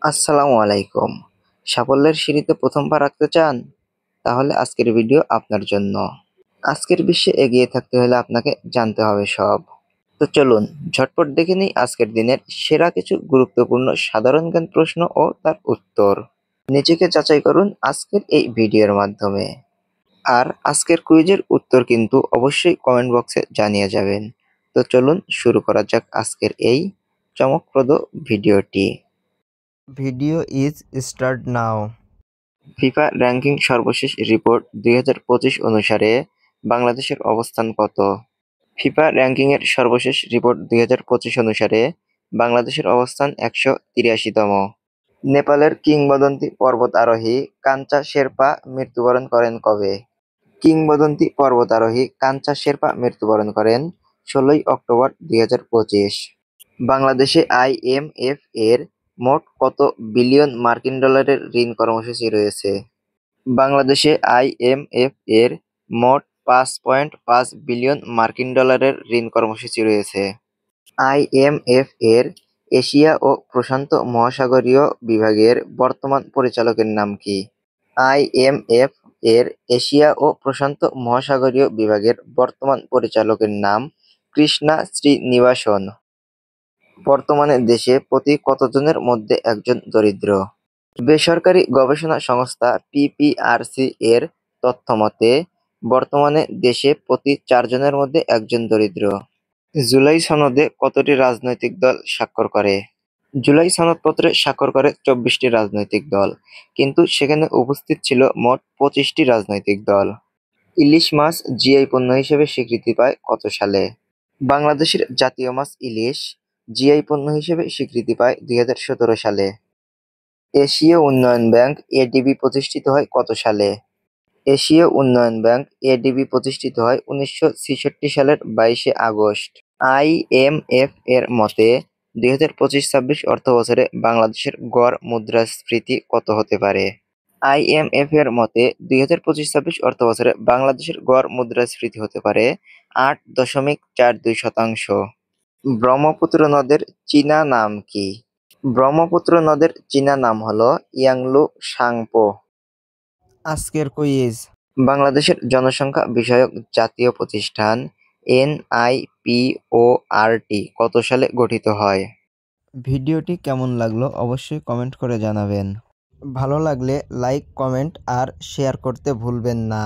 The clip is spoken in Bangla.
আসসালামু আলাইকুম। সাফল্যের সিঁড়িতে প্রথম পা রাখতে চান? তাহলে আজকের ভিডিও আপনার জন্য। আজকের বিশ্বে এগিয়ে থাকতে হলে আপনাকে জানতে হবে সব। তো চলুন ঝটপট দেখে নিই আজকের দিনের সেরা কিছু গুরুত্বপূর্ণ সাধারণ জ্ঞান প্রশ্ন ও তার উত্তর। নিজেকে যাচাই করুন আজকের এই ভিডিওর মাধ্যমে। আর আজকের কুইজের উত্তর কিন্তু অবশ্যই কমেন্ট বক্সে জানিয়ে যাবেন। তো চলুন শুরু করা যাক আজকের এই চমকপ্রদ ভিডিওটি। Video is start now. FIFA ranking সর্বশেষ রিপোর্ট ২০২৫ অনুসারে বাংলাদেশের অবস্থান কত? ফিফা র্যাঙ্কিংয়ের সর্বশেষ রিপোর্ট ২০২৫ অনুসারে বাংলাদেশের অবস্থান ১৮৩তম। নেপালের কিংবদন্তি পর্বতারোহী কাঞ্চা শেরপা মৃত্যুবরণ করেন কবে? কিংবদন্তি পর্বতারোহী কাঞ্চা শেরপা মৃত্যুবরণ করেন ১৬ই অক্টোবর ২০২৫। বাংলাদেশে আইএমএফ এর মোট কত বিলিয়ন মার্কিন ডলারের ঋণ কর্মসূচি রয়েছে? বাংলাদেশে আইএমএফ এর মোট ৫.৫ বিলিয়ন মার্কিন ডলারের ঋণ কর্মসূচি রয়েছে। আইএমএফ এর এশিয়া ও প্রশান্ত মহাসাগরীয় বিভাগের বর্তমান পরিচালকের নাম কি? আইএমএফ এর এশিয়া ও প্রশান্ত মহাসাগরীয় বিভাগের বর্তমান পরিচালকের নাম কৃষ্ণা শ্রীনিবাসন। বর্তমানে দেশে প্রতি কতজনের মধ্যে একজন দরিদ্র? বেসরকারি গবেষণা সংস্থা পিপিআরসি এর তথ্যমতে বর্তমানে দেশে প্রতি ৪ জনের মধ্যে একজন দরিদ্র। জুলাই সনদে কতটি রাজনৈতিক দল স্বাক্ষর করে? জুলাই সনদপত্রে স্বাক্ষর করে ২৪টি রাজনৈতিক দল, কিন্তু সেখানে উপস্থিত ছিল মোট ২৫টি রাজনৈতিক দল। ইলিশ মাছ জিআই পণ্য হিসেবে স্বীকৃতি পায় কত সালে? বাংলাদেশের জাতীয় মাছ ইলিশ জিআই পণ্য হিসেবে স্বীকৃতি পায় ২০১৭ সালে। এশীয় উন্নয়ন ব্যাংক এডিবি প্রতিষ্ঠিত হয় কত সালে? এশীয় উন্নয়ন ব্যাংক এডিবি প্রতিষ্ঠিত হয় ১৯৬৬ সালের ২২শে আগস্ট। আইএমএফ এর মতে ২০২৫-২৬ অর্থবছরে বাংলাদেশের গড় মুদ্রাস্ফীতি কত হতে পারে? আইএমএফ এর মতে ২০২৫-২৬ অর্থবছরে বাংলাদেশের গড় মুদ্রাস্ফীতি হতে পারে ৮.৪২%। ব্রহ্মপুত্র নদের চীনা নাম কি? ব্রহ্মপুত্র নদের চীনা নাম হল ইয়াংলু সাংপো। আজকের কুইজ। বাংলাদেশের জনসংখ্যা বিষয়ক জাতীয় প্রতিষ্ঠান এনআইপিওআরটি কত সালে গঠিত হয়? ভিডিওটি কেমন লাগলো অবশ্যই কমেন্ট করে জানাবেন। ভালো লাগলে লাইক, কমেন্ট আর শেয়ার করতে ভুলবেন না।